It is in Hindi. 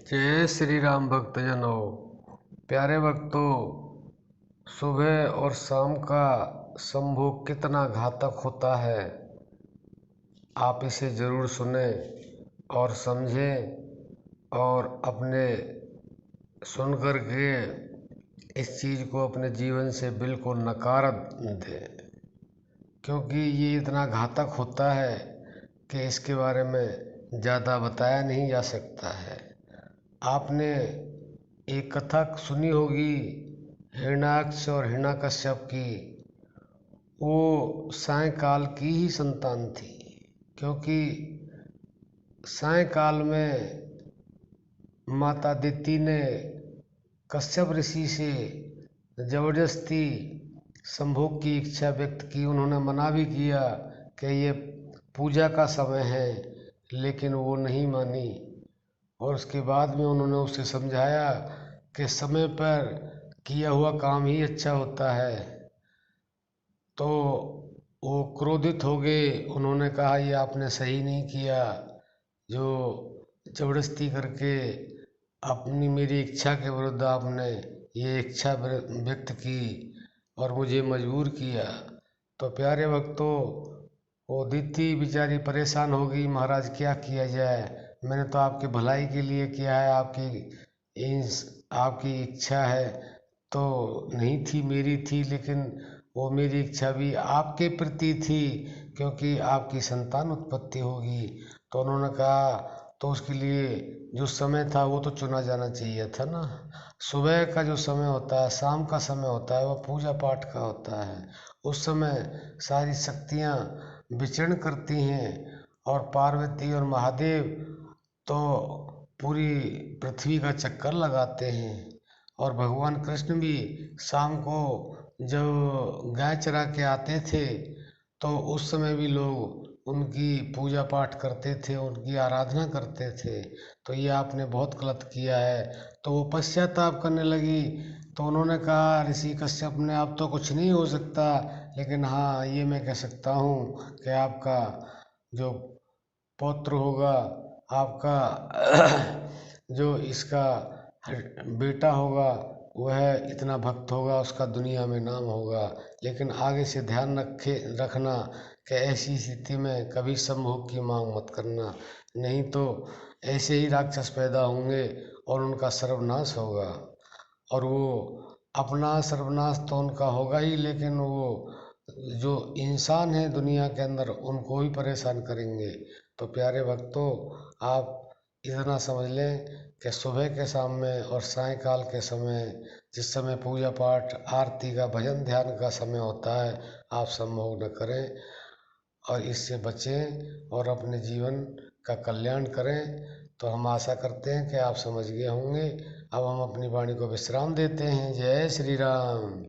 जय श्री राम भक्तजनों। प्यारे भक्तों, सुबह और शाम का संभोग कितना घातक होता है, आप इसे ज़रूर सुने और समझें और अपने सुन कर के इस चीज़ को अपने जीवन से बिल्कुल नकार दें, क्योंकि ये इतना घातक होता है कि इसके बारे में ज़्यादा बताया नहीं जा सकता है। आपने एक कथा सुनी होगी हिरण्याक्ष और हिरण्यकश्यप की। वो सायंकाल की ही संतान थी, क्योंकि सायंकाल में माता दिति ने कश्यप ऋषि से जबरदस्ती संभोग की इच्छा व्यक्त की। उन्होंने मना भी किया कि ये पूजा का समय है, लेकिन वो नहीं मानी। और उसके बाद में उन्होंने उसे समझाया कि समय पर किया हुआ काम ही अच्छा होता है। तो वो क्रोधित हो गए। उन्होंने कहा ये आपने सही नहीं किया, जो जबरदस्ती करके अपनी मेरी इच्छा के विरुद्ध आपने ये इच्छा व्यक्त की और मुझे मजबूर किया। तो प्यारे भक्तों, वो दीति बेचारी परेशान हो गई, महाराज क्या किया जाए, मैंने तो आपकी भलाई के लिए किया है, आपकी इच्छा है तो नहीं थी, मेरी थी, लेकिन वो मेरी इच्छा भी आपके प्रति थी, क्योंकि आपकी संतान उत्पत्ति होगी। तो उन्होंने कहा तो उसके लिए जो समय था वो तो चुना जाना चाहिए था ना। सुबह का जो समय होता है, शाम का समय होता है, वो पूजा पाठ का होता है। उस समय सारी शक्तियाँ विचरण करती हैं और पार्वती और महादेव तो पूरी पृथ्वी का चक्कर लगाते हैं। और भगवान कृष्ण भी शाम को जब गाय चरा के आते थे तो उस समय भी लोग उनकी पूजा पाठ करते थे, उनकी आराधना करते थे। तो ये आपने बहुत गलत किया है। तो वो पश्चाताप करने लगी। तो उन्होंने कहा ऋषि कश्यप ने, अब तो कुछ नहीं हो सकता, लेकिन हाँ ये मैं कह सकता हूँ कि आपका जो पौत्र होगा, आपका जो इसका बेटा होगा, वह इतना भक्त होगा, उसका दुनिया में नाम होगा। लेकिन आगे से ध्यान रखना कि ऐसी स्थिति में कभी संभोग की मांग मत करना, नहीं तो ऐसे ही राक्षस पैदा होंगे और उनका सर्वनाश होगा। और वो अपना सर्वनाश तो उनका होगा ही, लेकिन वो जो इंसान है दुनिया के अंदर उनको भी परेशान करेंगे। तो प्यारे भक्तों, आप इतना समझ लें कि सुबह के शाम में और सायंकाल के समय, जिस समय पूजा पाठ आरती का भजन ध्यान का समय होता है, आप संभोग न करें और इससे बचें और अपने जीवन का कल्याण करें। तो हम आशा करते हैं कि आप समझ गए होंगे। अब हम अपनी वाणी को विश्राम देते हैं। जय श्री राम।